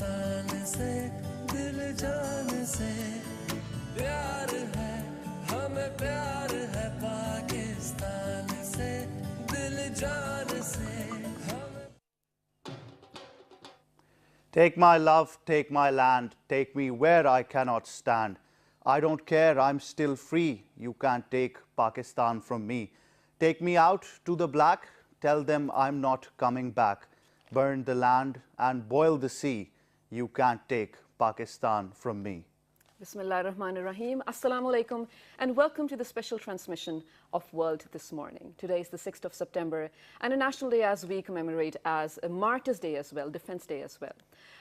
पाकिस्तान से दिल जान से प्यार है हमें प्यार है पाकिस्तान से दिल जान से Take my love, take my land, take me where I cannot stand. I don't care, I'm still free. You can't take Pakistan from me. Take me out to the black, tell them I'm not coming back. Burn the land and boil the sea. You can't take Pakistan from me. Bismillah ar-Rahman ar-Rahim. Assalamu alaikum and welcome to the special transmission of World This Morning. Today is the 6th of September and a national day as we commemorate as a Martyrs Day as well, Defense Day as well.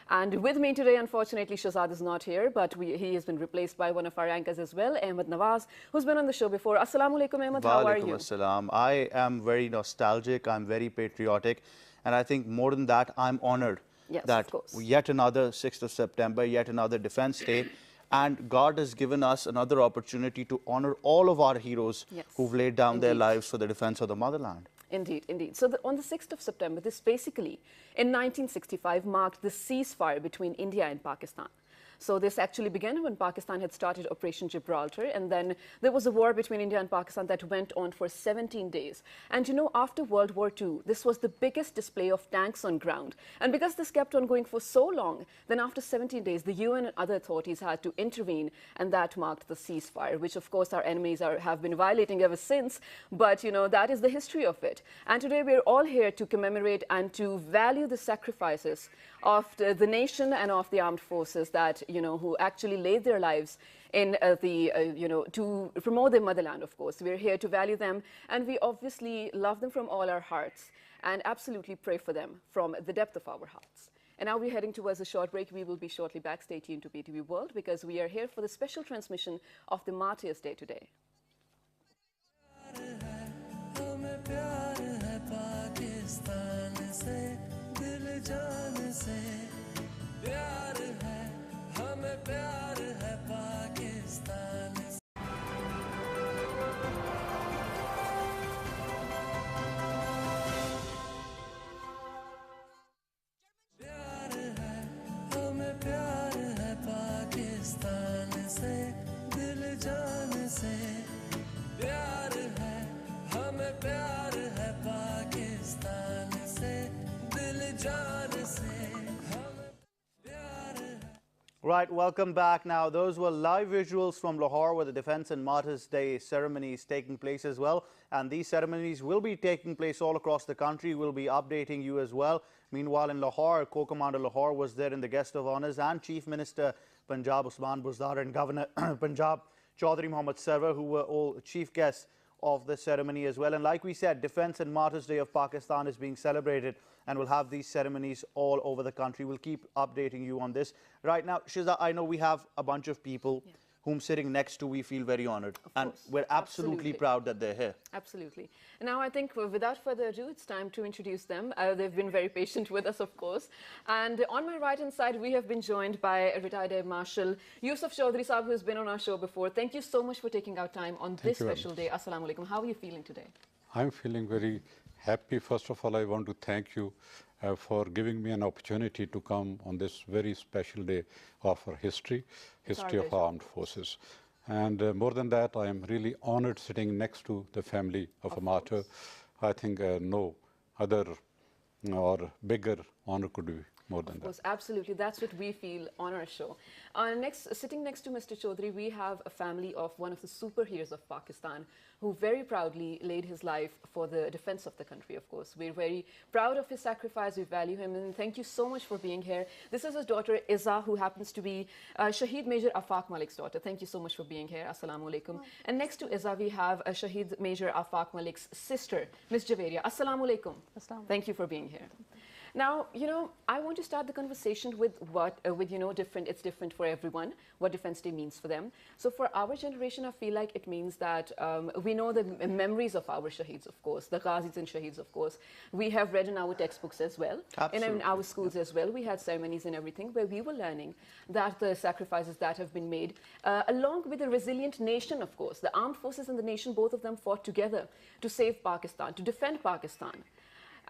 And with me today, unfortunately, Shahzad is not here, but he has been replaced by one of our anchors as well, Ahmed Nawaz, who's been on the show before. Assalamu alaikum, Ahmed. How are you? Walaikum assalam. I am very nostalgic. I'm very patriotic. And I think more than that, I'm honored that yet another 6th of September, yet another Defense Day. And God has given us another opportunity to honor all of our heroes who've laid down their lives for the defense of the motherland. Indeed, indeed. So on the 6th of September, this basically, in 1965, marked the ceasefire between India and Pakistan. So this actually began when Pakistan had started Operation Gibraltar, and then there was a war between India and Pakistan that went on for 17 days. And you know, after World War II, this was the biggest display of tanks on ground. And because this kept on going for so long, then after 17 days, the UN and other authorities had to intervene, and that marked the ceasefire, which of course our enemies have been violating ever since. But you know, that is the history of it. And today we're all here to commemorate and to value the sacrifices of the nation and of the armed forces that, you know, who actually laid their lives in you know, to promote their motherland, of course. We're here to value them, and we obviously love them from all our hearts and absolutely pray for them from the depth of our hearts. And now we're heading towards a short break. We will be shortly back. Stay tuned to PTV World because we are here for the special transmission of the Martyrs Day today. Right, welcome back. Now, those were live visuals from Lahore where the Defence and Martyrs Day ceremony is taking place as well. And these ceremonies will be taking place all across the country. We'll be updating you as well. Meanwhile, in Lahore, Co-Commander Lahore was there in the guest of honours, and Chief Minister Punjab Usman Buzdar and Governor Punjab Chuadhary Mohammad Sarwar, who were all chief guests of the ceremony as well. And like we said, Defence and Martyrs Day of Pakistan is being celebrated, and we'll have these ceremonies all over the country. We'll keep updating you on this. Right now, Shiza, I know we have a bunch of people whom sitting next to we feel very honored. And we're absolutely proud that they're here. Absolutely. And now I think without further ado, it's time to introduce them. They've been very patient with us, of course. And on my right-hand side, we have been joined by retired Air Marshal Yousaf Chuadhary Sahab, who's been on our show before. Thank you so much for taking out time on this special day. Assalamu alaikum. How are you feeling today? I'm feeling very happy. First of all, I want to thank you for giving me an opportunity to come on this very special day of our history of armed forces. And more than that, I am really honored sitting next to the family of a martyr. I think no other or bigger honor could be more than that. Of course, absolutely. That's what we feel on our show. Sitting next to Mr. Chaudhary, we have a family of one of the superheroes of Pakistan who very proudly laid his life for the defense of the country, of course. We're very proud of his sacrifice. We value him. And thank you so much for being here. This is his daughter, Iza, who happens to be Shaheed Major Afaq Malik's daughter. Thank you so much for being here. Assalamu alaikum. And next to Iza, we have Shaheed Major Afaq Malik's sister, Miss Javeria. Assalamu alaikum. Thank you for being here. Now, you know, I want to start the conversation with you know, it's different for everyone, what Defense Day means for them. So for our generation, I feel like it means that we know the memories of our Shaheeds, of course, the Ghazis and Shaheeds, of course. We have read in our textbooks as well, and in our schools as well. We had ceremonies and everything where we were learning that the sacrifices that have been made, along with a resilient nation, of course. The armed forces and the nation, both of them fought together to save Pakistan, to defend Pakistan.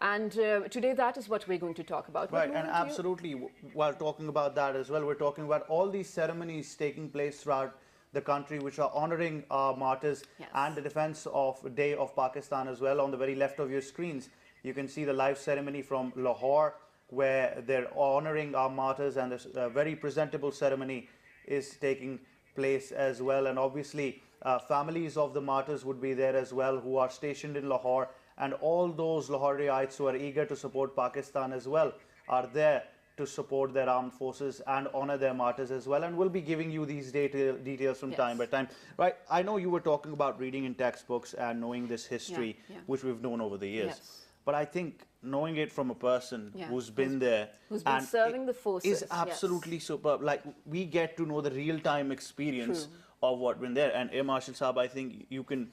And today that is what we're going to talk about. Right, and absolutely, while talking about that as well, we're talking about all these ceremonies taking place throughout the country which are honoring our martyrs and the defense of Day of Pakistan as well. On the very left of your screens, you can see the live ceremony from Lahore where they're honoring our martyrs, and this very presentable ceremony is taking place as well. And obviously, families of the martyrs would be there as well who are stationed in Lahore, and all those Lahoriites who are eager to support Pakistan as well are there to support their armed forces and honor their martyrs as well. And we'll be giving you these details from time by time. Right, I know you were talking about reading in textbooks and knowing this history, which we've known over the years. But I think knowing it from a person who's been there, who's been serving the forces, is absolutely superb. Like, we get to know the real-time experience of what been there. And Marshal Saab, I think you can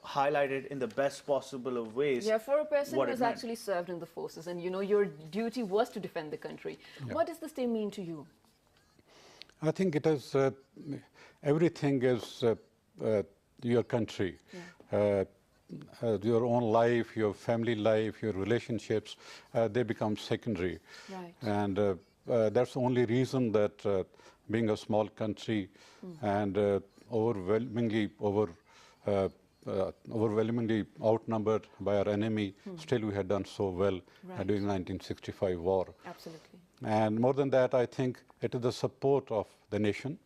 highlight it in the best possible of ways. Yeah, for a person who has actually served in the forces, and you know your duty was to defend the country. What does this day mean to you? I think it is, everything is your country. Your own life, your family life, your relationships, they become secondary. Right. And that's the only reason that being a small country and overwhelmingly outnumbered by our enemy, still we had done so well during the 1965 war. Absolutely. And more than that, I think it is the support of the nation.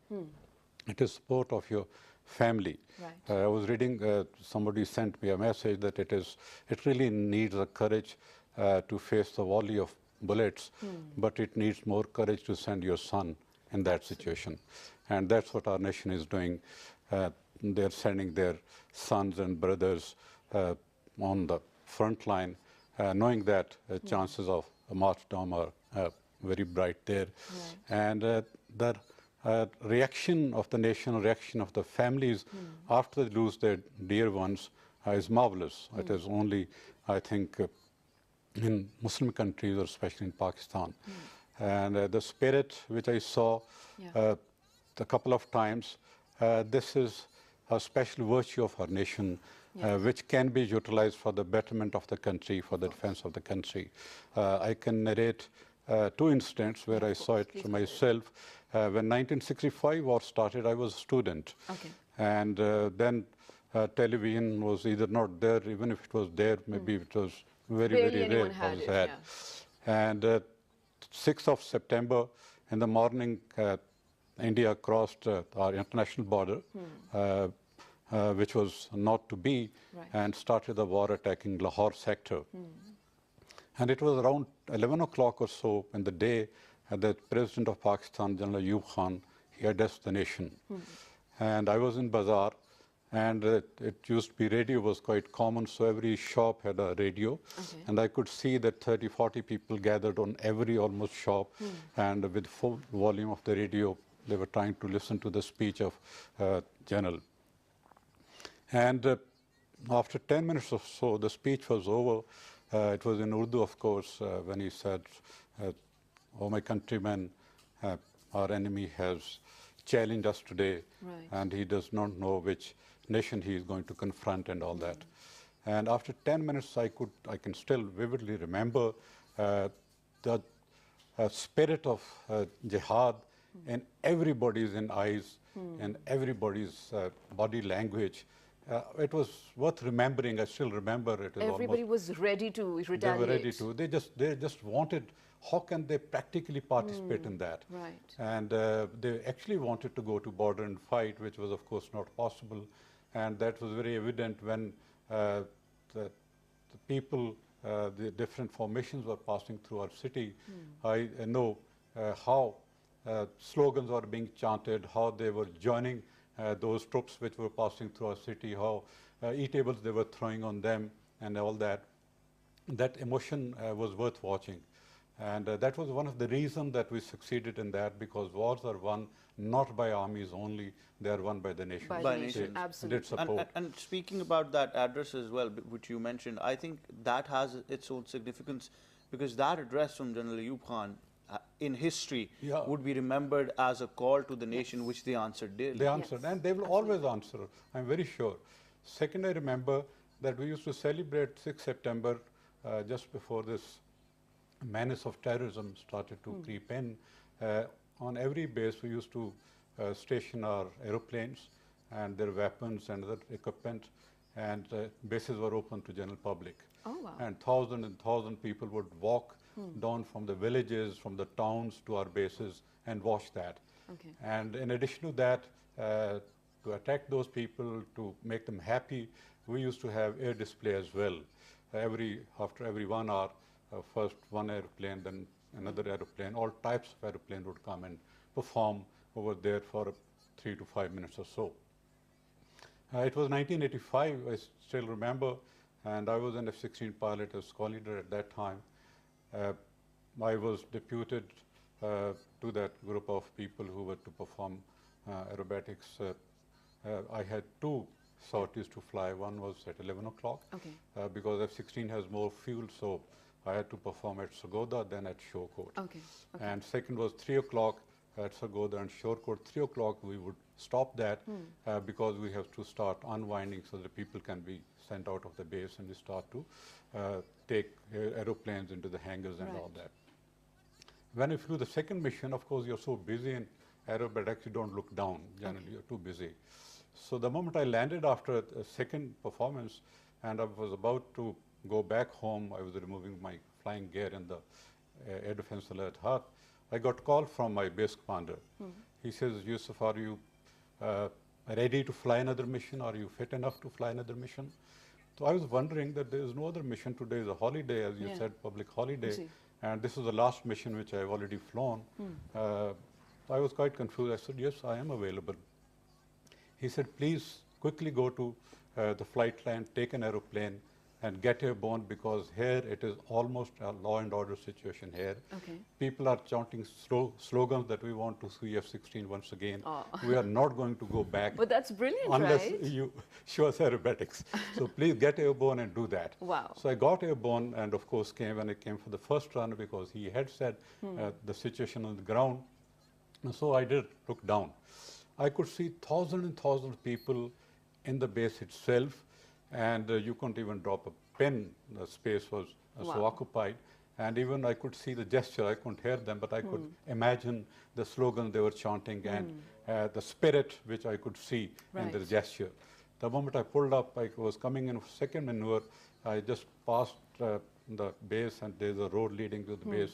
It is support of your family. Right. I was reading, somebody sent me a message that it really needs the courage to face the volley of bullets, but it needs more courage to send your son in that situation. And that's what our nation is doing. They're sending their sons and brothers on the front line, knowing that chances of a martyrdom are very bright there. Right. And the reaction of the nation, reaction of the families after they lose their dear ones is marvelous. It is only, I think, in Muslim countries, or especially in Pakistan. And the spirit which I saw a couple of times, this is a special virtue of our nation, which can be utilized for the betterment of the country, for the defense of the country. I can narrate two incidents where I saw it myself. When 1965 war started, I was a student. Okay. And then television was either not there, even if it was there, maybe it was very, very rare. Had. And 6th of September in the morning, India crossed our international border, which was not to be, and started the war attacking Lahore sector. And it was around 11 o'clock or so in the day that President of Pakistan, General Ayub Khan, he addressed the nation. And I was in Bazaar, and it used to be radio was quite common, so every shop had a radio. Okay. And I could see that 30, 40 people gathered on every almost shop, and with full volume of the radio, they were trying to listen to the speech of General. And after 10 minutes or so, the speech was over. It was in Urdu, of course, when he said, "Oh, my countrymen, our enemy has challenged us today, and he does not know which nation he is going to confront," and all that. And after 10 minutes, I can still vividly remember the spirit of jihad in everybody's eyes, and everybody's body language. It was worth remembering. I still remember it. Everybody was ready to retaliate. They were ready to. They just wanted. How can they practically participate in that? Right. And they actually wanted to go to border and fight, which was, of course, not possible. And that was very evident when the people, the different formations were passing through our city. I know how slogans were being chanted, how they were joining those troops which were passing through our city, how eatables they were throwing on them, and all that. That emotion was worth watching. And that was one of the reasons that we succeeded in that, because wars are won not by armies only, they are won by the nation. By the nation, absolutely. And speaking about that address as well, which you mentioned, I think that has its own significance, because that address from General Ayub Khan in history would be remembered as a call to the nation, which they answered daily. They answered, and they will always answer, I'm very sure. Second, I remember that we used to celebrate 6th September just before this menace of terrorism started to creep in, on every base we used to station our aeroplanes and their weapons and other equipment, and bases were open to general public. Oh, wow. And thousand people would walk down from the villages, from the towns to our bases and watch that. Okay. And in addition to that, to attack those people, to make them happy, we used to have air display as well. After every 1 hour, first one airplane, then another airplane, all types of airplane would come and perform over there for 3 to 5 minutes or so. It was 1985, I still remember, and I was an F-16 pilot as co-leader at that time. I was deputed to that group of people who were to perform aerobatics. I had 2 sorties to fly. One was at 11 o'clock, Okay. because F-16 has more fuel, so I had to perform at Sargodha, then at Shorecourt. Okay. Okay. And second was 3 o'clock at Sargodha and Shorecourt. 3 o'clock we would stop that because we have to start unwinding so that people can be sent out of the base, and we start to take aeroplanes into the hangars and all that. When you flew the second mission, of course, you're so busy in aerobatics, you don't look down. Generally, you're too busy. So the moment I landed after a second performance, and I was about to go back home, I was removing my flying gear in the air defense alert hut. I got a call from my base commander. He says, Yousaf, are you ready to fly another mission? Are you fit enough to fly another mission? So I was wondering that there is no other mission. Today is a holiday, as you said, public holiday. And this is the last mission which I've already flown. I was quite confused. I said, yes, I am available. He said, please quickly go to the flight line, take an aeroplane, and get airborne, because here it is almost a law and order situation here. Okay. People are chanting slogans that we want to see F-16 once again. We are not going to go back. But that's brilliant, unless right? you show us aerobatics. So please get airborne and do that. Wow. So I got airborne, and of course when I came for the first run, because he had said the situation on the ground. And so I did look down. I could see thousands and thousands of people in the base itself, and you couldn't even drop a pin. The space was so occupied. And even I could see the gesture. I couldn't hear them, but I could imagine the slogan they were chanting and the spirit which I could see in their gesture. The moment I pulled up, I was coming in second maneuver. I just passed the base, and there's a road leading to the base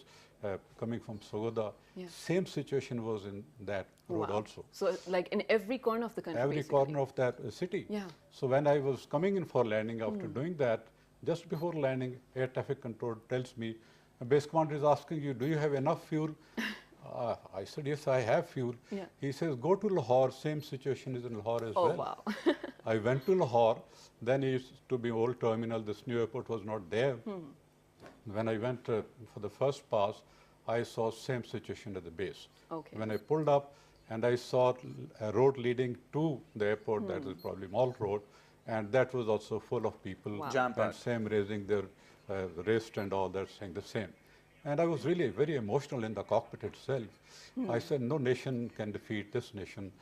coming from Sargodha. Same situation was in that road also. So like in every corner of the country, Every basically. corner of that city. So when I was coming in for landing, after doing that, just before landing, air traffic control tells me, base commander is asking you, do you have enough fuel? I said, yes, I have fuel. He says, go to Lahore. Same situation is in Lahore as well. Oh, wow. I went to Lahore. Then it used to be old terminal. This new airport was not there. When I went for the first pass, I saw same situation at the base. Okay. When I pulled up, and I saw a road leading to the airport, that is probably Mall Road, and that was also full of people. Jam-packed. And same raising their wrist and all that, saying the same. And I was really very emotional in the cockpit itself. I said, no nation can defeat this nation,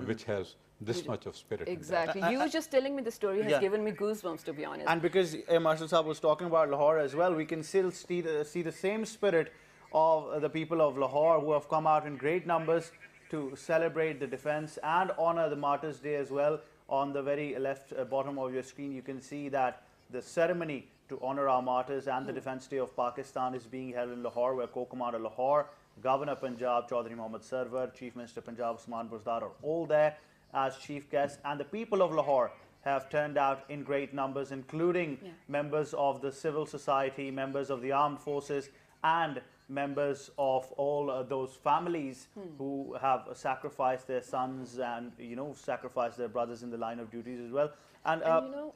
which has this much of spirit. Exactly. You just telling me the story has given me goosebumps, to be honest. And because Marshal Saab was talking about Lahore as well, we can still see the same spirit of the people of Lahore, who have come out in great numbers to celebrate the defense and honor the Martyrs' Day as well. On the very left bottom of your screen, you can see that the ceremony to honor our martyrs and the Defense Day of Pakistan is being held in Lahore, where Co-Commander Lahore, Governor Punjab Chuadhary Mohammad Sarwar, Chief Minister Punjab Usman Buzdar are all there as chief guests, and the people of Lahore have turned out in great numbers, including members of the civil society, members of the armed forces, and members of all those families who have sacrificed their sons and, you know, sacrificed their brothers in the line of duties as well. And you know,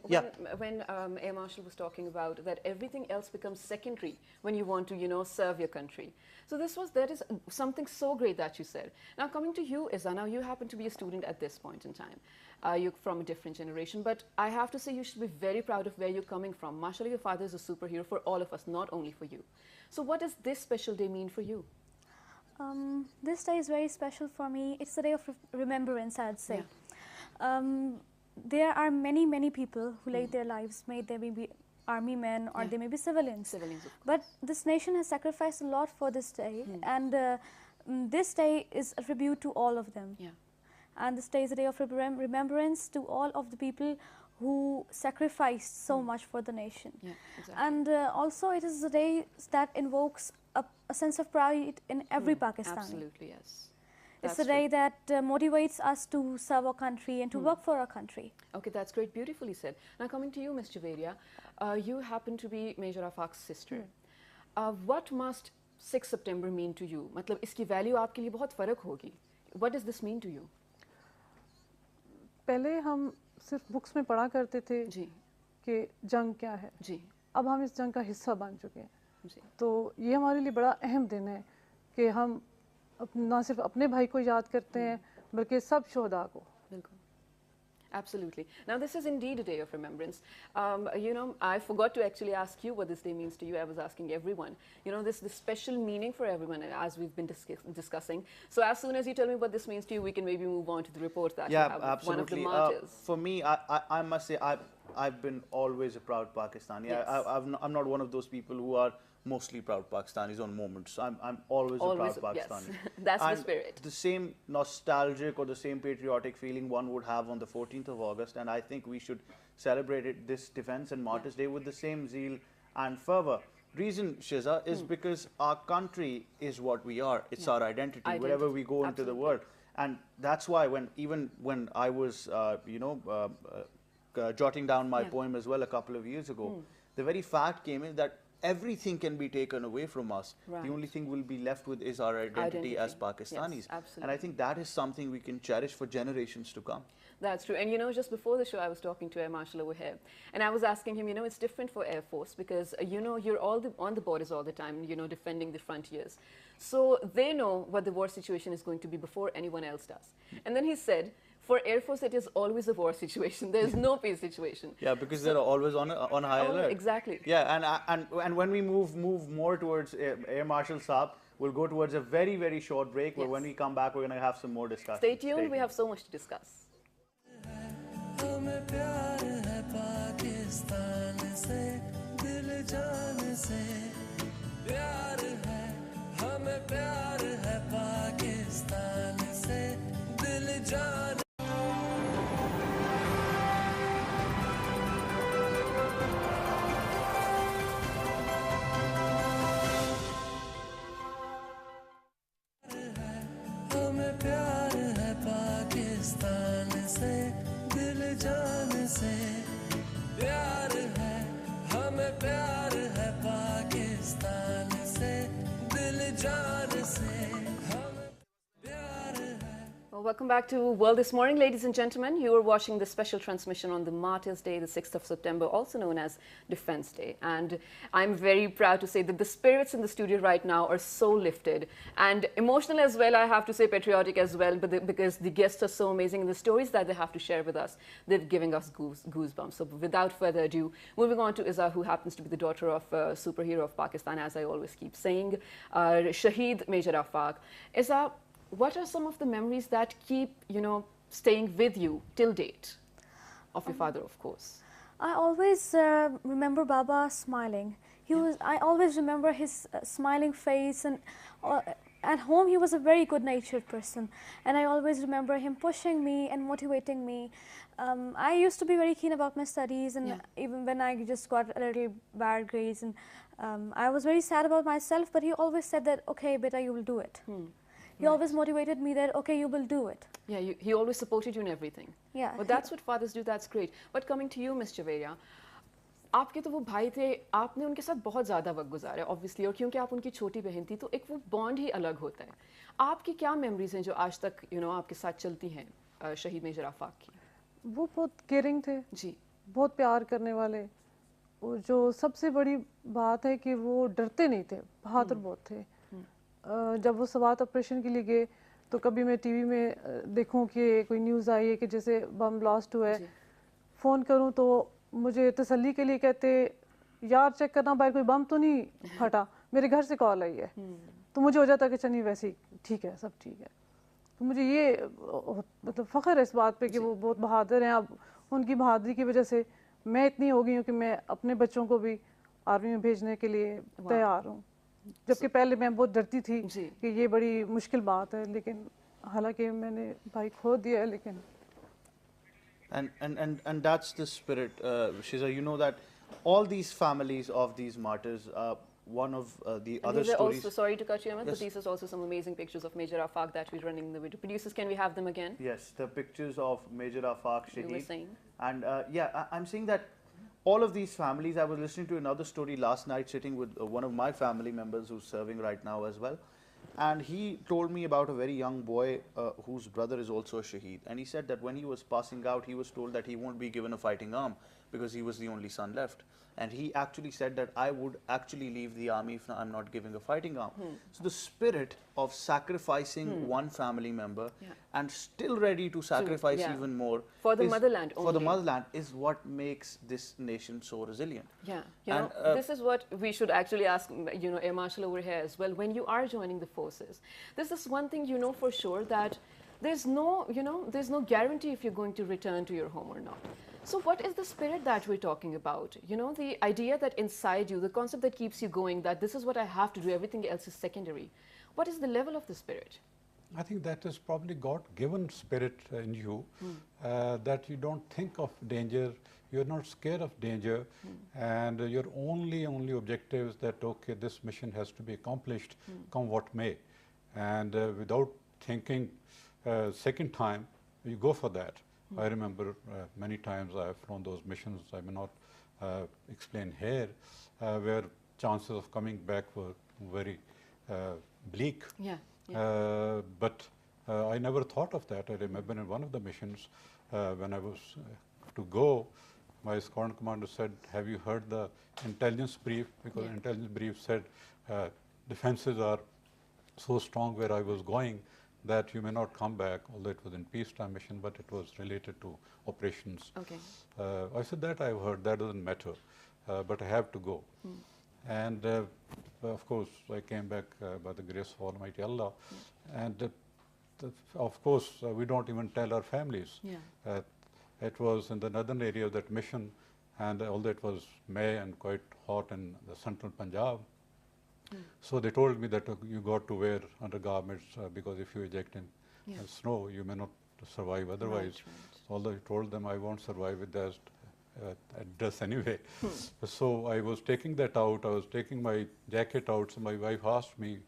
when Air Marshal was talking about that everything else becomes secondary when you want to, you know, serve your country. So that is something so great that you said. Now coming to you, Iza, now you happen to be a student at this point in time. You're from a different generation, but I have to say you should be very proud of where you're coming from. Mashallah, your father is a superhero for all of us, not only for you. So what does this special day mean for you? This day is very special for me. It's the day of remembrance, I'd say. Yeah. There are many, many people who laid their lives, may they be army men or Yeah. they may be civilians. Civilians, of But this nation has sacrificed a lot for this day, and this day is a tribute to all of them. Yeah. And this day is a day of remembrance to all of the people who sacrificed so much for the nation. Yeah, exactly. And also it is a day that invokes a sense of pride in every Pakistani. Absolutely, yes. It's That's a day true. that motivates us to serve our country and to work for our country. Okay, that's great. Beautifully said. Now coming to you, Ms. Javeria, you happen to be Major Afaq's sister. What must 6 September mean to you? मतलब इसकी value आपके लिए बहुत फर्क होगी. What does this mean to you? पहले हम सिर्फ बुक्स में पढ़ा करते थे जी. कि जंग क्या है. जी. अब हम इस जंग का हिस्सा बन चुके हैं. जी. तो ये हमारे लिए बड़ा अहम दिन है कि हम ना सिर्फ अपने भाई को याद करते हैं बल्कि सब शोहदा को. बिल्कुल. Absolutely. Now this is indeed a day of remembrance. You know, I forgot to actually ask you what this day means to you. I was asking everyone. You know, this special meaning for everyone as we've been discussing. So as soon as you tell me what this means to you, we can maybe move on to the report that you have with one of the martyrs. For me, I must say I've been always a proud Pakistani. Yes. I'm not one of those people who are mostly proud Pakistanis on moments. I'm always a proud Pakistani. Yes. That's and the spirit. The same nostalgic or the same patriotic feeling one would have on the 14th of August, and I think we should celebrate this Defence and Martyrs Day with the same zeal and fervour. Reason, Shiza, is because our country is what we are. It's our identity wherever we go into the world. And that's why even when I was, jotting down my poem as well a couple of years ago, the very fact came in that everything can be taken away from us. Right. The only thing we'll be left with is our identity as Pakistanis. Yes, absolutely. And I think that is something we can cherish for generations to come. That's true. And you know, just before the show, I was talking to Air Marshal over here, and I was asking him, you know, it's different for Air Force because, you know, you're on the borders all the time, you know, defending the frontiers. So they know what the war situation is going to be before anyone else does. And then he said, for Air Force, it is always a war situation. There is no peace situation. Yeah, because they're always on high alert. Exactly. Yeah, and when we move more towards Air Marshal Saab, we'll go towards a very, very short break. Where when we come back, we're going to have some more discussion. Stay tuned. We have so much to discuss. हमें प्यार है पाकिस्तान से, दिल जान से प्यार है, हमें प्यार है पाकिस्तान से, दिल जान हमें प्यार है पाकिस्तान से, दिल जान से प्यार है, हमें प्यार है पाकिस्तान से, दिल जान से हमें प्यार है. Well, welcome back to World This Morning, ladies and gentlemen. You are watching the special transmission on the Martyrs Day, the 6th of September, also known as Defence Day. And I'm very proud to say that the spirits in the studio right now are so lifted and emotional as well, I have to say, patriotic as well, but because the guests are so amazing and the stories that they have to share with us, they're giving us goosebumps. So without further ado, moving on to Iza, who happens to be the daughter of a superhero of Pakistan, as I always keep saying, Shaheed Major Afaq. Iza, what are some of the memories that keep, you know, staying with you till date of your father, of course? I always remember Baba smiling. I always remember his smiling face, and at home he was a very good-natured person. And I always remember him pushing me and motivating me. I used to be very keen about my studies, and even when I just got a little bad grades, and I was very sad about myself. But he always said that, "Okay, beta, you will do it." He always motivated me that, okay, you will do it. Yeah, he always supported you in everything. Yeah. But that's what fathers do, that's great. But coming to you, Ms. Javeria, आपके तो वो भाई थे, आपने उनके साथ बहुत ज़्यादा वक्त गुजारा obviously, और क्योंकि आप उनकी छोटी बहन थी, तो एक वो बॉन्ड ही अलग होता है. आपकी क्या मेमोरीज हैं जो आज तक, you know, आपके साथ चलती हैं शहीद मेजर आफाक की? वो बहुत केयरिंग थे जी, बहुत प्यार करने वाले. और जो सबसे बड़ी बात है कि वो डरते नहीं थे, बहादुर बहुत थे. जब वो सवात ऑपरेशन के लिए गए तो कभी मैं टीवी में देखूं कि कोई न्यूज़ आई है कि जैसे बम ब्लास्ट हुआ है, फ़ोन करूं तो मुझे तसल्ली के लिए कहते, यार चेक करना बाहर कोई बम तो नहीं फटा, मेरे घर से कॉल आई है. तो मुझे हो जाता कि चलिए वैसे ही ठीक है, सब ठीक है. तो मुझे ये मतलब फ़ख्र है इस बात पे कि वो बहुत बहादुर हैं. अब उनकी बहादुरी की वजह से मैं इतनी हो गई हूँ कि मैं अपने बच्चों को भी आर्मी में भेजने के लिए तैयार हूँ, जबकि पहले मैं बहुत डरती थी कि ये बड़ी मुश्किल बात है, लेकिन हालांकि मैंने भाई खो दिया है, लेकिन And that's the spirit, Shiza. You know that all these families of these martyrs, one of the And other these are stories. also, sorry to cut you, Ahmed, Yes. but these are also some amazing pictures of Major Afaq that we're running in the video. Producers, can we have them again? Yes, the pictures of Major Afaq You were Shaheed. saying. And yeah, I'm saying that all of these families, I was listening to another story last night, sitting with one of my family members who's serving right now as well. And he told me about a very young boy whose brother is also a Shaheed. And he said that when he was passing out, he was told that he won't be given a fighting arm because he was the only son left. And he actually said that I would actually leave the army if I'm not giving a fighting arm. So the spirit of sacrificing one family member and still ready to sacrifice even more for the motherland for the only. motherland is what makes this nation so resilient. Yeah, you And, know, this is what we should actually ask, you know, Air Marshal over here as well. When you are joining the forces, this is one thing you know for sure, that there's no, you know, there's no guarantee if you're going to return to your home or not. So what is the spirit that we're talking about? You know, the idea that inside you, the concept that keeps you going, that this is what I have to do, everything else is secondary. What is the level of the spirit? I think that is probably God-given spirit in you, that you don't think of danger, you're not scared of danger, and your only objective is that, okay, this mission has to be accomplished, come what may. And without thinking second time, you go for that. I remember many times I have flown those missions, I may not explain here, where chances of coming back were very bleak. Yeah. But I never thought of that. I remember in one of the missions, when I was to go, my squadron commander said, have you heard the intelligence brief? Because the intelligence brief said defenses are so strong where I was going that you may not come back, although it was in peacetime mission, but it was related to operations. Okay. I said, that I've heard, that doesn't matter, but I have to go. And of course, I came back by the grace of Almighty Allah. And of course, we don't even tell our families. Yeah. It was in the northern area of that mission, and although it was May and quite hot in the central Punjab, so they told me that you got to wear undergarments because if you eject in snow, you may not survive otherwise. Right. Although I told them I won't survive with that dress anyway. So I was taking that out, I was taking my jacket out, so my wife asked me,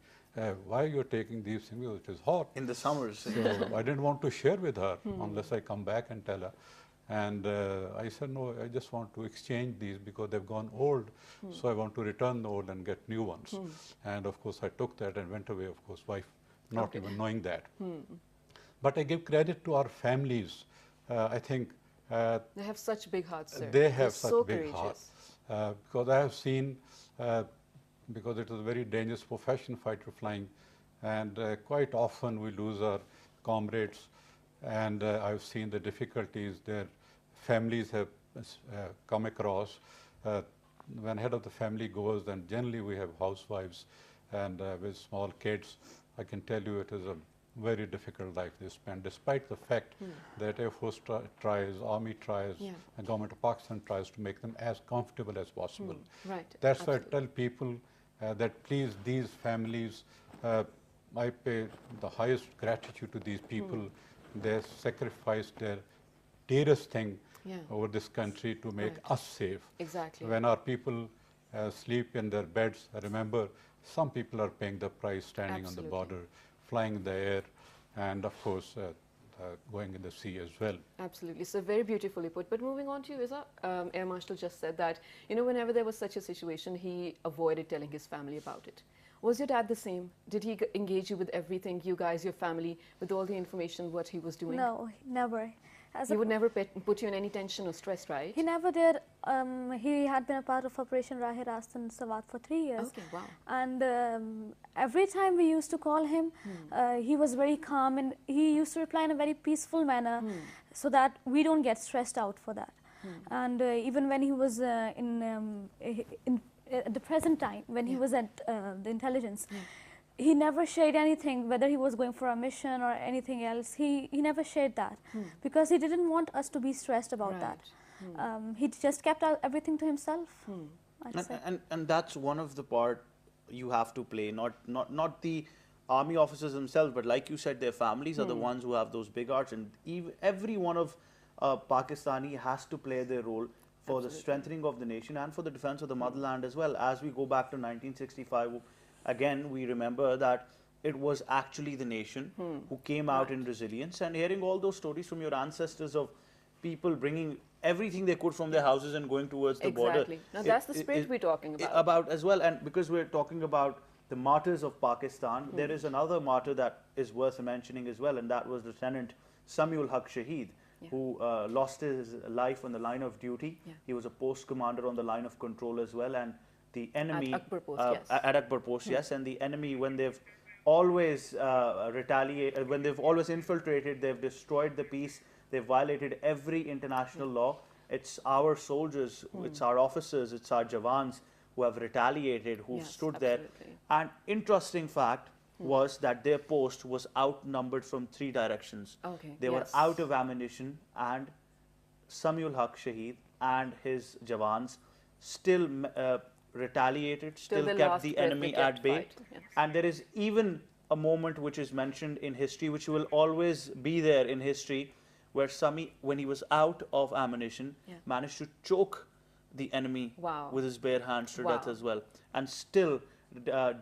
why you're taking these things? Because it is hot. In the summers. So I didn't want to share with her unless I come back and tell her. And I said, no, I just want to exchange these because they've gone old. So I want to return the old and get new ones. And of course, I took that and went away, of course, wife not even knowing that. But I give credit to our families. I think they have such big hearts, sir. They have They're such so big courageous. hearts. Because I have seen, because it is a very dangerous profession, fighter flying, and quite often we lose our comrades. And I've seen the difficulties their families have come across. When head of the family goes, then generally we have housewives and with small kids. I can tell you it is a very difficult life they spend, despite the fact that Air Force tries, Army tries, and Government of Pakistan tries to make them as comfortable as possible. Right. That's why I tell people that please, these families, I pay the highest gratitude to these people. They sacrificed their dearest thing over this country to make us safe. Exactly. When our people sleep in their beds, I remember some people are paying the price standing on the border, flying in the air, and of course going in the sea as well. Absolutely. So very beautifully put. But moving on to you, Yousaf, Air Marshal just said that, you know, whenever there was such a situation, he avoided telling his family about it. Was your dad the same? Did he engage you with everything, you guys, your family, with all the information, what he was doing? No, never. He would never put you in any tension or stress, right? He never did. He had been a part of Operation Rahe Rast in Swat for 3 years. Okay, wow. And every time we used to call him, he was very calm and he used to reply in a very peaceful manner so that we don't get stressed out for that. And even when he was at the present time, when he was at the intelligence, he never shared anything, whether he was going for a mission or anything else. He never shared that because he didn't want us to be stressed about that. He just kept everything to himself. I'd say. And that's one of the part you have to play, not the army officers themselves, but like you said, their families are the ones who have those big hearts, and every one of Pakistani has to play their role for the strengthening of the nation and for the defense of the motherland as well. As we go back to 1965, again, we remember that it was actually the nation who came out in resilience, and hearing all those stories from your ancestors of people bringing everything they could from their houses and going towards the border. Exactly. Now that's the spirit we're talking about. About as well, and because we're talking about the martyrs of Pakistan, there is another martyr that is worth mentioning as well, and that was Lieutenant Samuel Haq Shaheed, who lost his life on the line of duty. He was a post commander on the line of control as well, and the enemy at Akbar Post, yes. At Akbar Post, yes, and the enemy, when they've always retaliated, when they've always infiltrated, they've destroyed the peace, they've violated every international law. It's our soldiers, it's our officers, it's our Jawans who have retaliated, who stood there. And interesting fact was that their post was outnumbered from 3 directions. They were out of ammunition, and Samuel Haq Shaheed and his Jawans still retaliated, still kept the enemy at bay. And there is even a moment which is mentioned in history, which will always be there in history, where Sami, when he was out of ammunition, managed to choke the enemy with his bare hands to death as well, and still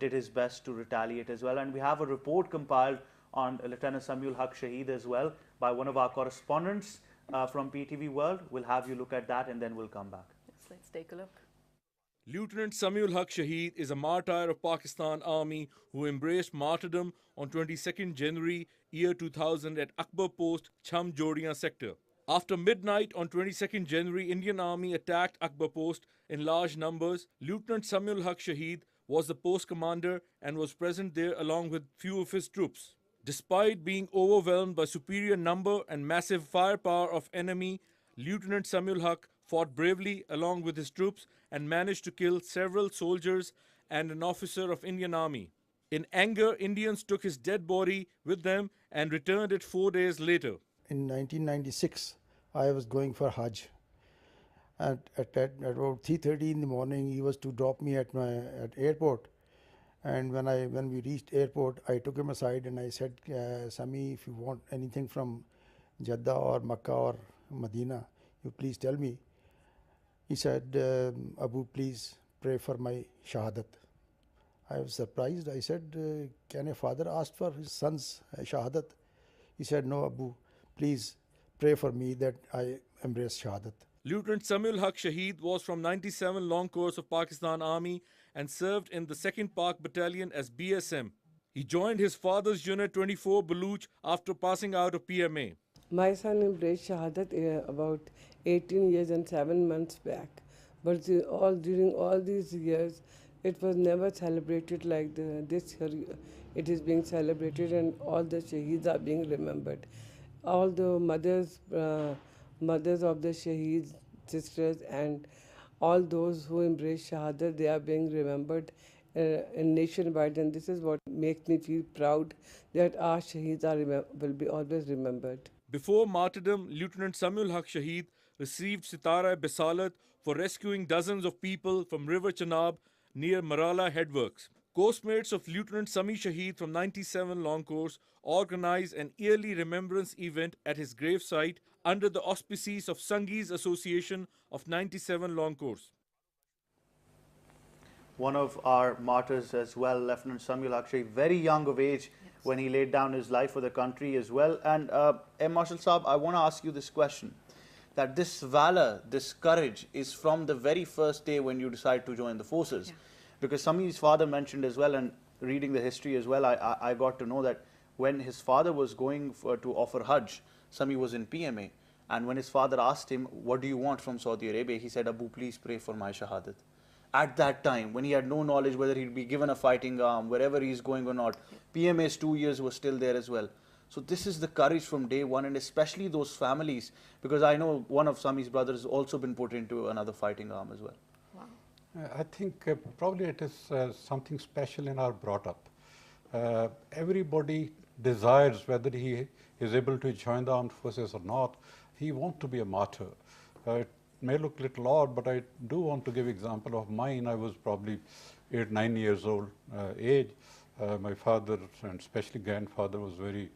did his best to retaliate as well. And we have a report compiled on Lieutenant Samuel Haq Shaheed as well by one of our correspondents from PTV World. We'll have you look at that, and then we'll come back. Let's take a look. Lieutenant Samuel Haq Shaheed is a martyr of Pakistan Army who embraced martyrdom on 22nd January year 2000 at Akbar Post, Cham Jodiyan sector. After midnight on 22nd January, Indian Army attacked Akbar Post in large numbers. Lieutenant Samuel Haq Shaheed was the post commander and was present there along with few of his troops. Despite being overwhelmed by superior number and massive firepower of enemy, Lieutenant Samuel Haq fought bravely along with his troops and managed to kill several soldiers and an officer of Indian Army. In anger, Indians took his dead body with them and returned it 4 days later. In 1996, I was going for Hajj. At about 3:30 in the morning, he was to drop me at airport. And when we reached airport, I took him aside and I said, Sami, if you want anything from Jeddah or Makkah or Medina, you please tell me. He said, Abu, please pray for my shahadat. I was surprised. I said, can a father ask for his son's shahadat? He said, no, Abu, please pray for me that I embrace shahadat. Lieutenant Samuel Haq Shaheed was from 97 Long Corps of Pakistan Army and served in the 2nd Pak Battalion as BSM. He joined his father's unit 24 Baluch after passing out of PMA. My son embraced Shahadat about 18 years and 7 months back. But during all these years, it was never celebrated like this year. It is being celebrated and all the Shaheeds are being remembered. All the mothers of the Shaheeds, sisters, and all those who embrace Shahadat, they are being remembered nationwide, and this is what makes me feel proud that our Shaheeds will be always remembered. Before martyrdom, Lieutenant Samuel Haq Shaheed received Sitara-e-Bisalat for rescuing dozens of people from River Chenab near Marala headworks. Coastmates of Lieutenant Sami Shaheed from 97 Long Corps organized an yearly remembrance event at his gravesite under the auspices of Sangis Association of 97 Long Corps. One of our martyrs as well, Lieutenant Samuel Haq Shaheed, very young of age when he laid down his life for the country as well. And Marshal Saab, I want to ask you this question, that this valor, this courage is from the very first day when you decide to join the forces. Because Sami's father mentioned as well, and reading the history as well, I got to know that when his father was going to offer Hajj, Sami was in PMA. And when his father asked him, what do you want from Saudi Arabia? He said, Abu, please pray for my shahadat. At that time, when he had no knowledge whether he'd be given a fighting arm, wherever he's going or not, PMA's 2 years was still there as well. So this is the courage from day one, and especially those families, because I know one of Sami's brothers has also been put into another fighting arm as well. I think probably it is something special in our brought up. Everybody desires, whether he is able to join the armed forces or not, he wants to be a martyr. may look a little odd, but I do want to give example of mine. I was probably 8, 9 years old age. My father and especially grandfather was very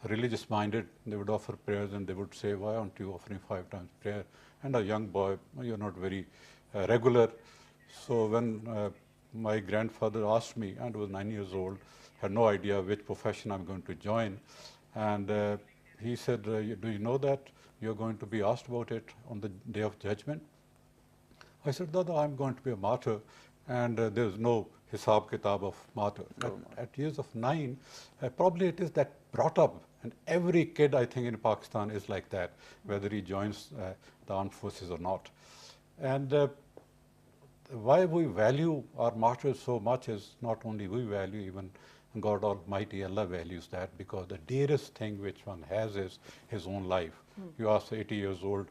religious minded. They would offer prayers and they would say, why aren't you offering 5 times prayer? And a young boy, you're not very regular. So when my grandfather asked me, and I was 9 years old, had no idea which profession I'm going to join. And he said, do you know that you're going to be asked about it on the day of judgment? I said, Dada, I'm going to be a martyr, and there's no hisab kitab of martyr. At years of 9, probably it is that brought up, and every kid I think in Pakistan is like that, whether he joins the armed forces or not. And why we value our martyrs so much is not only we value, even God Almighty Allah values that, because the dearest thing which one has is his own life. You ask 80 years old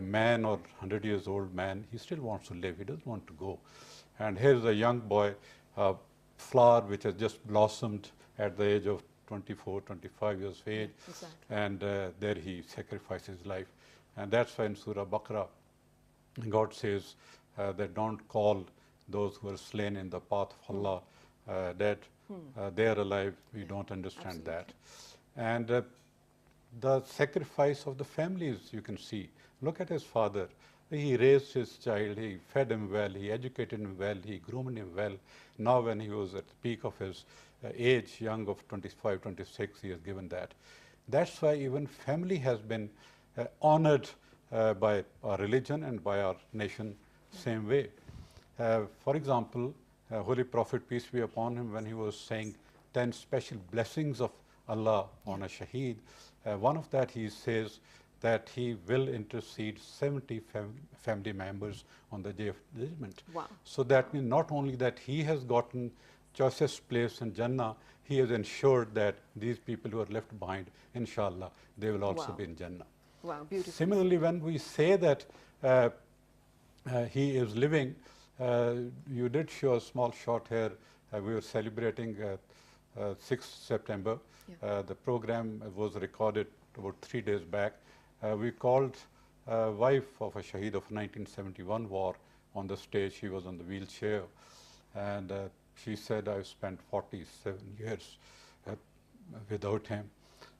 man or 100 years old man, he still wants to live, he doesn't want to go. And here's a young boy, a flower which has just blossomed at the age of 24, 25 years of age, and there he sacrifices his life. And that's why in Surah Baqarah, God says that don't call those who are slain in the path of Allah dead. They are alive, we don't understand that. And the sacrifice of the families, you can see. Look at his father. He raised his child, he fed him well, he educated him well, he groomed him well. Now when he was at the peak of his age, young of 25, 26, he has given that. That's why even family has been honored by our religion and by our nation same way. For example, Holy Prophet, peace be upon him, when he was saying 10 special blessings of Allah on a shaheed, one of that he says that he will intercede 70 family members on the day of judgment. Wow. So that means not only that he has gotten choicest place in Jannah, he has ensured that these people who are left behind, inshallah, they will also be in Jannah. Wow, beautiful. Similarly, when we say that he is living, you did show a small shot here. We were celebrating 6th September. The program was recorded about 3 days back. We called a wife of a shaheed of 1971 war on the stage. She was on the wheelchair, and she said, I've spent 47 years without him.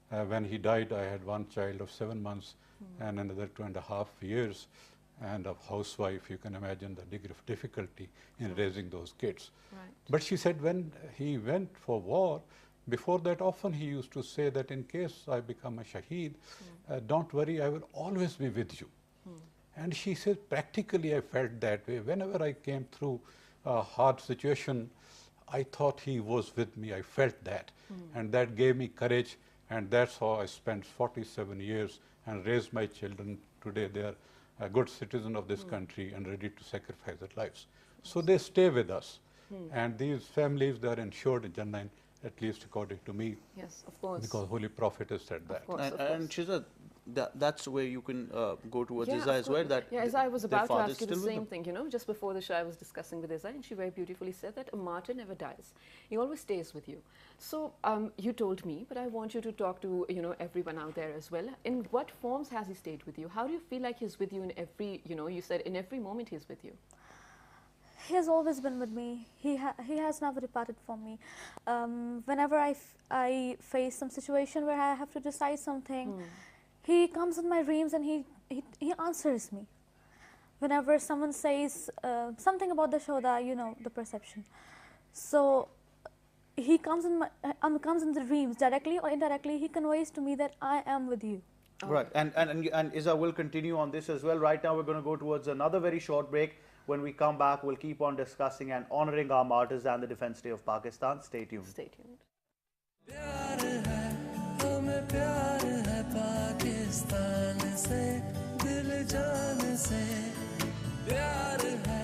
When he died, I had one child of 7 months and another 2.5 years. And a housewife, you can imagine the degree of difficulty in raising those kids. Right. But she said when he went for war, before that often he used to say that in case I become a shaheed, don't worry, I will always be with you. And she said, practically I felt that way. Whenever I came through a hard situation, I thought he was with me. I felt that. And that gave me courage. And that's how I spent 47 years and raised my children. Today they are a good citizen of this country and ready to sacrifice their lives. So they stay with us. And these families, they are ensured in Jannah, at least according to me. Yes, of course. Because Holy Prophet has said that. Of course, And Shizad, that's where you can go towards Yeah, Iza of as well. course. That Yeah, Iza, I was their about to father's ask you the still with same them. thing. You know, just before the show, I was discussing with Iza, and she very beautifully said that a martyr never dies. He always stays with you. So you told me, but I want you to talk to everyone out there as well. In what forms has he stayed with you? How do you feel like he's with you in every? You said in every moment he's with you. He has always been with me. He has never departed from me. Whenever I face some situation where I have to decide something, he comes in my dreams and he answers me. Whenever someone says something about the shoda, the perception. So he comes in the dreams directly or indirectly. He conveys to me that I am with you. Right, and Iza will continue on this as well. Right now, we're going to go towards another very short break. When we come back, we'll keep on discussing and honoring our martyrs and the Defence Day of Pakistan. Stay tuned. Stay tuned. प्यार है हमें प्यार है पाकिस्तान से दिल जान से प्यार है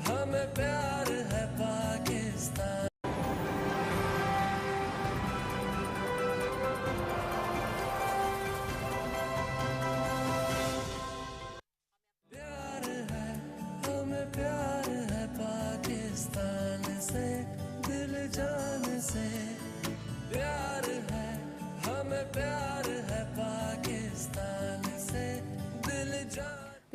हमें प्यार है पाकिस्तान प्यार है हमें प्यार है पाकिस्तान से दिल जान से प्यार है हमें प्यार है पाकिस्तान से दिल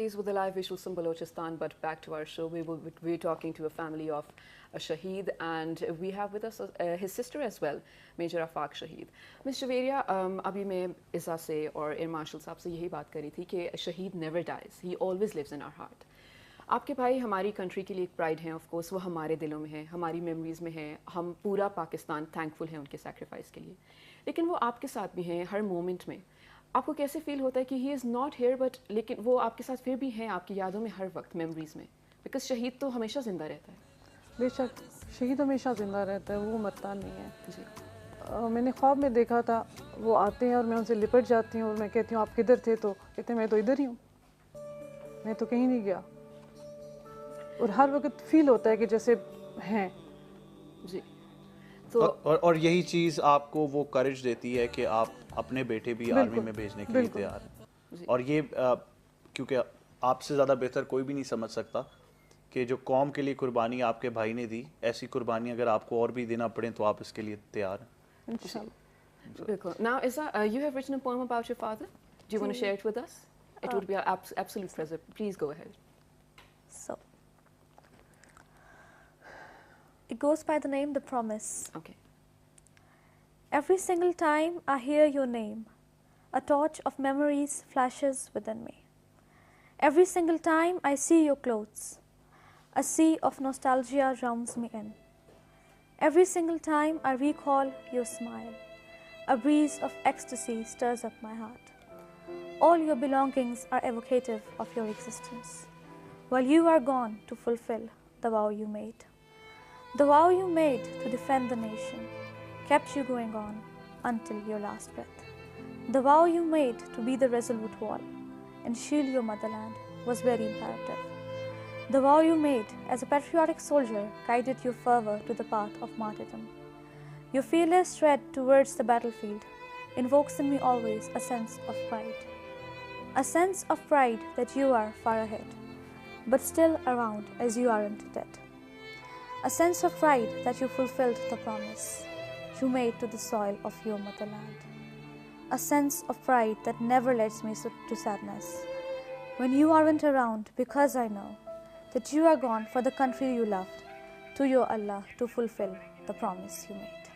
these were the live visuals from Balochistan, but back to our show. We're talking to a family of a Shaheed, and we have with us his sister as well, Major Afaq Shaheed. Ms. Javeria, अभी मैं इसा से और Air Marshal साहब से यही बात कर रही थी कि Shaheed never dies. He always lives in our heart. आपके भाई हमारी कंट्री के लिए एक प्राइड है, ऑफ कोर्स वो हमारे दिलों में है, हमारी मेमोरीज में है, हम पूरा पाकिस्तान थैंकफुल है उनके सैक्रिफाइस के लिए, लेकिन वो आपके साथ भी हैं हर मोमेंट में. आपको कैसे फील होता है कि he is not here but लेकिन वो आपके साथ फिर भी हैं आपकी यादों में हर वक्त, मेमोरीज में, बिकॉज शहीद तो हमेशा ज़िंदा रहता है. बेशक शहीद हमेशा ज़िंदा रहता है, वो मरता नहीं है जी. मैंने ख्वाब में देखा था वो आते हैं और मैं उनसे लिपट जाती हूँ और मैं कहती हूँ आप किधर थे, तो कहते हैं मैं तो इधर ही हूँ, मैं तो कहीं नहीं गया. और हर वक्त फील होता है कि जैसे हैं. जी. तो और यही चीज़ आपको वो करेज देती है कि आप अपने बेटे भी आर्मी में भेजने के लिए तैयार हैं. और ये क्योंकि आपसे ज़्यादा बेहतर कोई भी नहीं समझ सकता कि जो कौम के लिए कुर्बानी आपके भाई ने दी, ऐसी कुर्बानी अगर आपको और भी देना पड़े तो आप इसके लिए तैयार हैं. इंशाल्लाह. बिल्कुल. Now, Isa, you have written a poem about your father. Do you want to share it with us? It would be our absolute pleasure. Please go ahead. So, it goes by the name The Promise. Okay. Every single time I hear your name, a torch of memories flashes within me. Every single time I see your clothes, a sea of nostalgia drowns me in. Every single time I recall your smile, a breeze of ecstasy stirs up my heart. All your belongings are evocative of your existence, while you are gone to fulfill the vow you made. The vow you made to defend the nation kept you going on until your last breath. The vow you made to be the resolute wall and shield your motherland was very imperative. The vow you made as a patriotic soldier guided your fervor to the path of martyrdom. Your fearless tread towards the battlefield invokes in me always a sense of pride. A sense of pride that you are far ahead, but still around as you aren't dead. A sense of pride that you fulfilled the promise you made to the soil of your motherland. A sense of pride that never lets me to sadness when you aren't around, because I know that you are gone for the country you loved, to your Allah to fulfill the promise you made.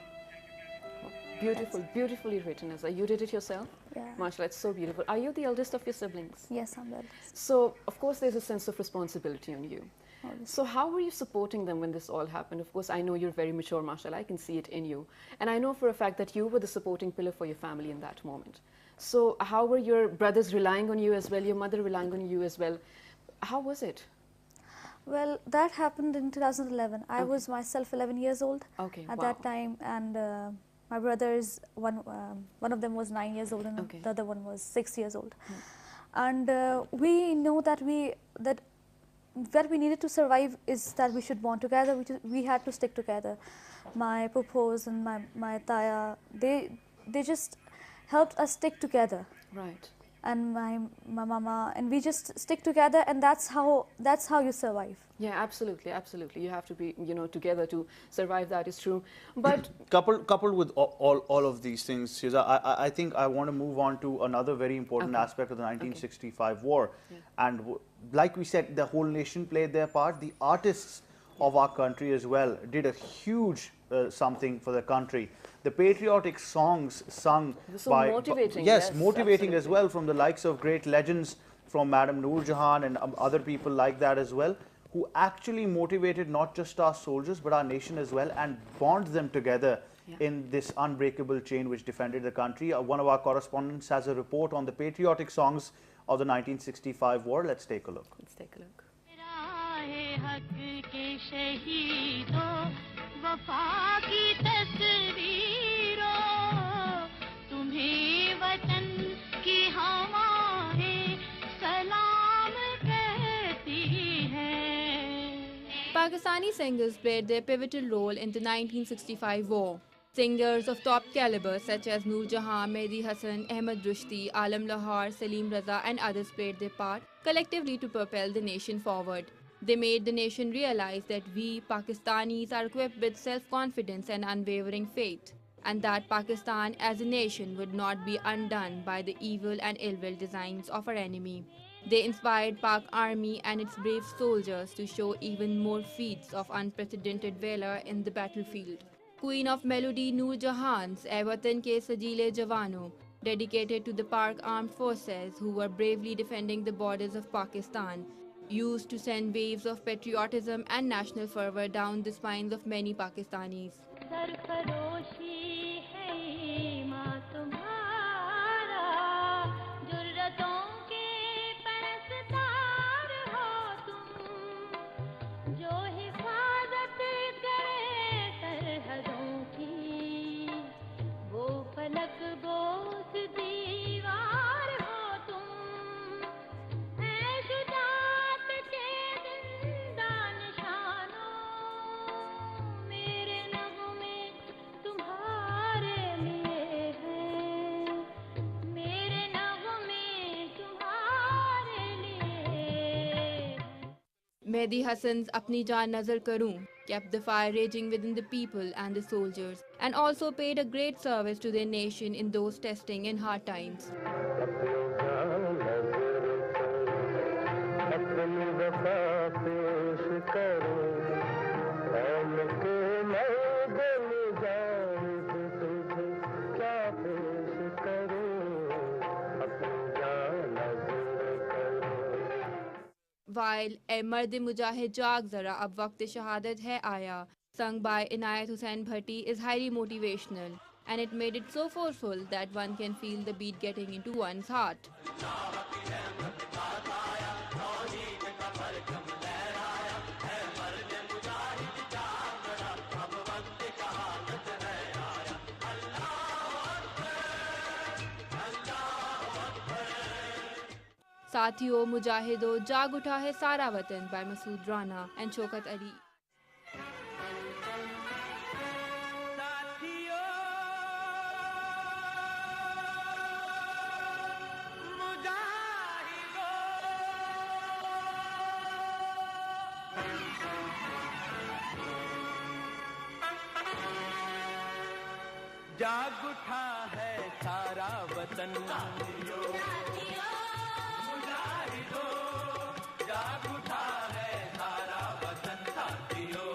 Beautiful, beautifully written, Isa. You did it yourself? Yeah. Marshal, it's so beautiful. Are you the eldest of your siblings? Yes, I'm the eldest. So, of course, there's a sense of responsibility on you. Obviously. So how were you supporting them when this all happened? Of course, I know you're very mature, Marshal. I can see it in you. And I know for a fact that you were the supporting pillar for your family in that moment. So how were your brothers relying on you as well, your mother relying on you as well? How was it? Well, that happened in 2011. I was myself 11 years old at that time, and my brothers, one of them was 9 years old, and the other one was 6 years old. And we know that we needed to survive is that we should bond together. We had to stick together. My pupos and my taya, they just helped us stick together. Right. And my mama, and we just stick together, and that's how you survive. Yeah, absolutely, absolutely. You have to be, together to survive. That is true. But coupled with all of these things, Shiza, I think I want to move on to another very important aspect of the 1965 war. Yeah. And like we said, the whole nation played their part. The artists of our country as well did a huge something for the country. The patriotic songs sung by motivating, yes, motivating absolutely. as well, from the likes of great legends, from Madam Noor Jahan and other people like that as well, who actually motivated not just our soldiers but our nation as well, and bond them together in this unbreakable chain which defended the country. One of our correspondents has a report on the patriotic songs of the 1965 war. Let's take a look. Let's take a look. Pakistani singers played their pivotal role in the 1965 war. Singers of top caliber such as Noor Jahan, Mehdi Hassan, Ahmad Rushdi, Alam Lahar, Salim Raza and others played their part collectively to propel the nation forward. They made the nation realize that we, Pakistanis, are equipped with self-confidence and unwavering faith, and that Pakistan as a nation would not be undone by the evil and ill-will designs of our enemy. They inspired Pak Army and its brave soldiers to show even more feats of unprecedented valor in the battlefield. Queen of Melody Noor Jahan's "Ae Watan Ke Sajeele Jawano," dedicated to the Pak armed forces who were bravely defending the borders of Pakistan, used to send waves of patriotism and national fervor down the spines of many Pakistanis. Mehdi Hassan's "Apni Jaan Nazar Karoon" kept the fire raging within the people and the soldiers, and also paid a great service to their nation in those testing and hard times. While "ए मर्द मुजाहिद जाग जरा अब वक्त शहादत है आया," sung by Inayat Hussain Bhatti, is highly motivational, and it made it so forceful that one can feel the beat getting into one's heart. साथियों, मुजाहिदों, जाग उठा है सारा वतन by Masood Rana and Shaukat Ali. जाग उठा है सारा वतन, जाग उठा है सारा वतन, साथियों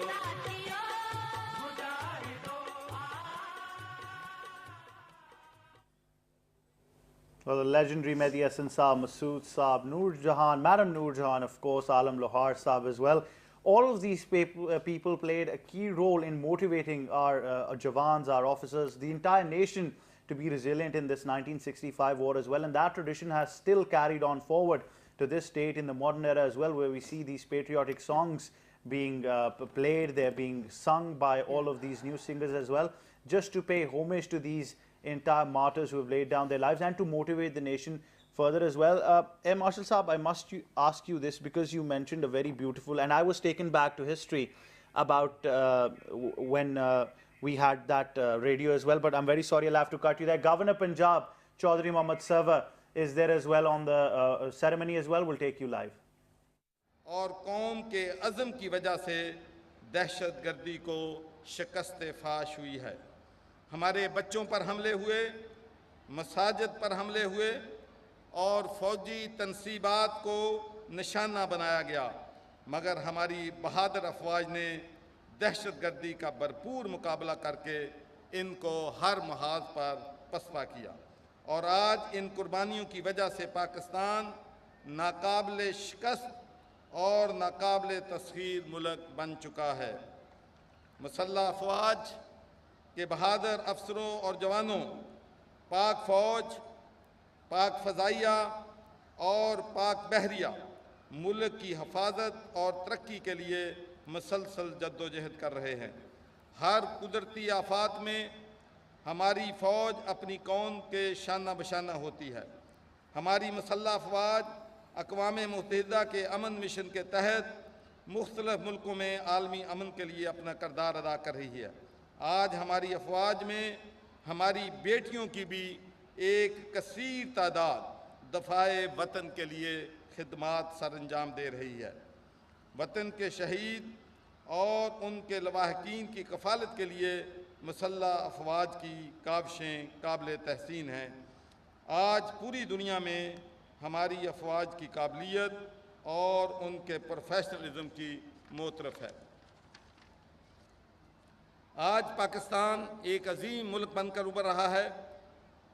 Well, the legendary Mehdi Hassan Saab, Masood Saab, Noor Jahan, Madam Noor Jahan, of course, Alam Lohar Saab as well. All of these people played a key role in motivating our Jawans, our officers, the entire nation to be resilient in this 1965 war as well. And that tradition has still carried on forward to this date in the modern era as well, where we see these patriotic songs being played, they're being sung by all of these new singers as well, just to pay homage to these entire martyrs who have laid down their lives and to motivate the nation further as well. Marshal Saab, I must ask you this because you mentioned a very beautiful, and I was taken back to history about when we had that radio as well, but I'm very sorry, I'll have to cut you there. Governor Punjab, Chuadhary Mohammad Sarwar, is there as well on the ceremony as well. We'll take you live. और कौम के अज़म की वजह से दहशतगर्दी को शिकस्त फाश हुई है। हमारे बच्चों पर हमले हुए, मसाजिद पर हमले हुए और फौजी तनसीबात को निशाना बनाया गया, मगर हमारी बहादुर अफवाज ने दहशतगर्दी का भरपूर मुकाबला करके इनको हर महाज पर पसपा किया और आज इन कुर्बानियों की वजह से पाकिस्तान नाकाबिले शिकस्त और नाकाबिले तस्खीर मुल्क बन चुका है। मुसल्लह अफवाज के बहादुर अफसरों और जवानों, पाक फ़ौज, पाक फ़ज़ाइया और पाक बहरिया मुल्क की हफाजत और तरक्की के लिए मुसलसल जद्दोजहद कर रहे हैं। हर कुदरती आफात में हमारी फ़ौज अपनी कौम के शाना बशाना होती है। हमारी मुसल्लह अफवाज अक़वाम मुत्तहिदा के अमन मिशन के तहत मुख्तलिफ़ मुल्कों में आलमी अमन के लिए अपना किरदार अदा कर रही है। आज हमारी अफवाज में हमारी बेटियों की भी एक कसीर तादाद दफ़ाए वतन के लिए खिदमात सर अंजाम दे रही है। वतन के शहीद और उनके लवाहकीन की कफ़ालत के लिए मुसल्लह अफवाज की काविशें काबिल तहसीन हैं। आज पूरी दुनिया में हमारी अफवाज की काबिलियत और उनके प्रोफेशनलिज्म की मोतरफ है। आज पाकिस्तान एक अजीम मुल्क बनकर उभर रहा है।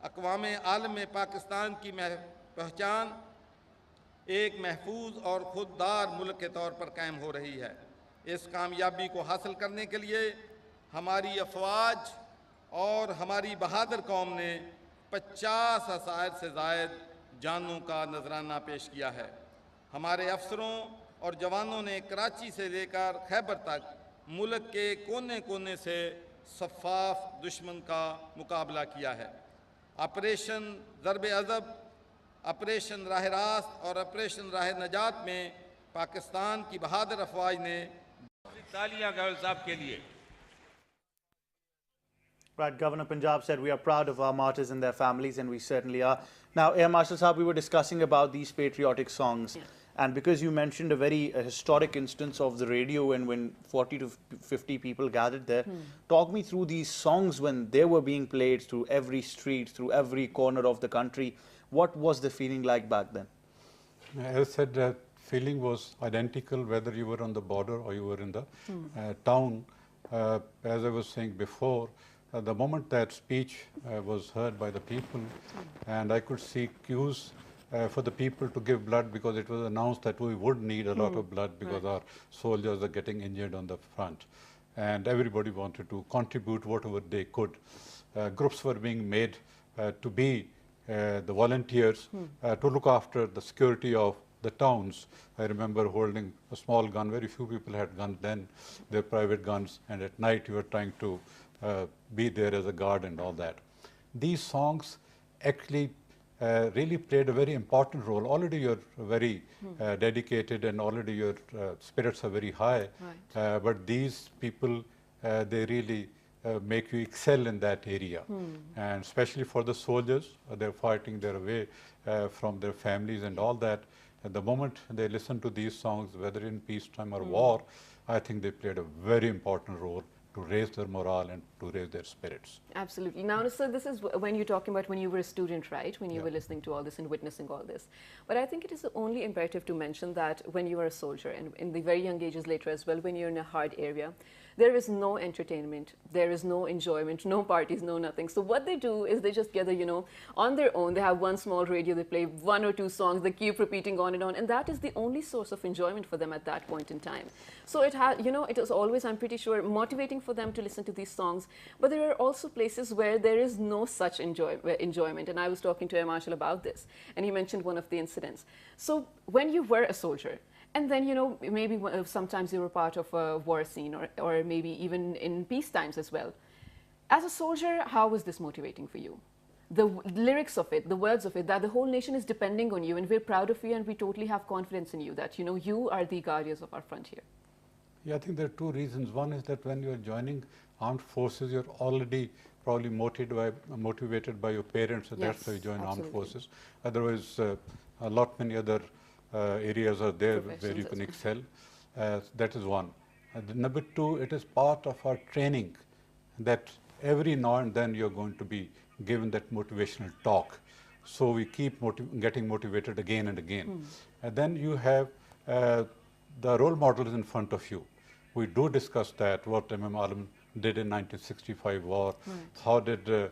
अक़वाम आलम में पाकिस्तान की पहचान एक महफूज और खुददार मुल्क के तौर पर कायम हो रही है। इस कामयाबी को हासिल करने के लिए हमारी अफवाज और हमारी बहादुर कौम ने 50,000 से ज़ायद जानों का नजराना पेश किया है। हमारे अफसरों और जवानों ने कराची से लेकर खैबर तक मुल्क के कोने कोने से सफ़ाफ दुश्मन का मुकाबला किया है। ऑपरेशन ज़रब अज़ब, ऑपरेशन राह रास्त और ऑपरेशन राह नजात में पाकिस्तान की बहादुर अफवाज ने तालियां गवर्नर साहब के लिए। Right, Governor Punjab said we are proud of our martyrs and their families, and we certainly are. Now, Air Marshal Saab, we were discussing about these patriotic songs. Yeah. And because you mentioned a very historic instance of the radio and when 40 to 50 people gathered there, talk me through these songs when they were being played through every street, through every corner of the country. What was the feeling like back then? As I said, the feeling was identical whether you were on the border or you were in the town. As I was saying before, the moment that speech was heard by the people, and I could see queues for the people to give blood, because it was announced that we would need a lot of blood because our soldiers are getting injured on the front, and everybody wanted to contribute whatever they could. Groups were being made to be the volunteers to look after the security of the towns. I remember holding a small gun. Very few people had guns then, their private guns, and at night you were trying to be there as a guard and all that. These songs actually really played a very important role. Already you're very dedicated and already your spirits are very high, but these people, they really make you excel in that area. And especially for the soldiers, they're fighting their way from their families and all that. At the moment they listen to these songs, whether in peacetime or war, I think they played a very important role to raise their morale and to raise their spirits. Absolutely. Now, so this is when you're talking about when you were a student, right? When you were listening to all this and witnessing all this. But I think it is only imperative to mention that when you are a soldier, and in the very young ages later as well, when you're in a hard area, there is no entertainment, there is no enjoyment, no parties, no nothing. So what they do is they just gather, you know, on their own. They have one small radio, they play one or two songs, they keep repeating on, and that is the only source of enjoyment for them at that point in time. So it has, you know, it is always, I'm pretty sure, motivating for them to listen to these songs. But there are also places where there is no such enjoyment. And I was talking to Marshal about this, and he mentioned one of the incidents. So when you were a soldier, and then, you know, maybe sometimes you were part of a war scene, or maybe even in peace times as well. As a soldier, how was this motivating for you? The lyrics of it, the words of it, that the whole nation is depending on you, and we're proud of you, and we totally have confidence in you that, you know, you are the guardians of our frontier. Yeah, I think there are two reasons. One is that when you're joining armed forces, you're already probably motivated by your parents, so that's why you join armed forces. Otherwise, a lot many other areas are there where you can excel. That is one. Number two, it is part of our training that every now and then you're going to be given that motivational talk. So we keep getting motivated again and again. And then you have the role models in front of you. We do discuss that, what Imam Alam did in 1965 war, how did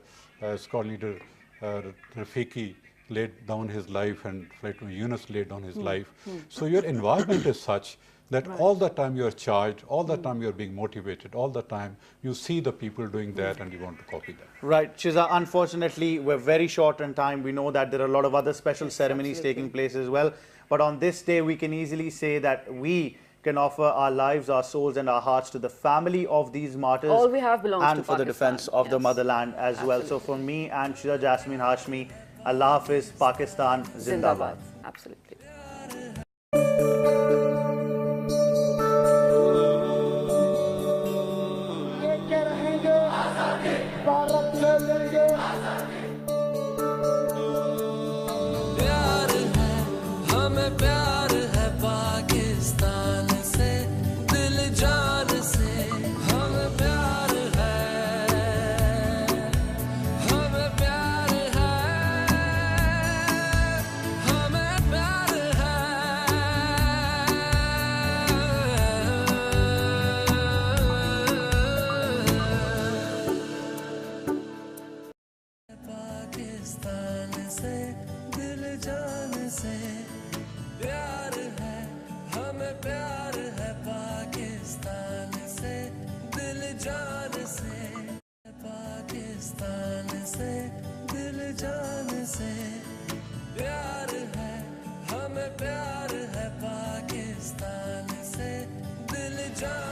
squad leader Rafiqi laid down his life, and Lieutenant Yunus laid down his life. So your environment is such that all the time you are charged, all the time you are being motivated, all the time you see the people doing that and you want to copy that. Right. Shiza, unfortunately, we're very short on time. We know that there are a lot of other special ceremonies taking place as well. But on this day, we can easily say that we can offer our lives, our souls and our hearts to the family of these martyrs. All we have belongs to and for the defense of the motherland as well. So for me and Shiza Jasmine Hashmi, Allah Hafiz, Pakistan, Zindabad. Absolutely. हमें पाकिस्तान से दिल जान से प्यार है, हमें प्यार है पाकिस्तान से दिल जान से, पाकिस्तान से दिल जान से प्यार है, हमें प्यार है पाकिस्तान से दिल जान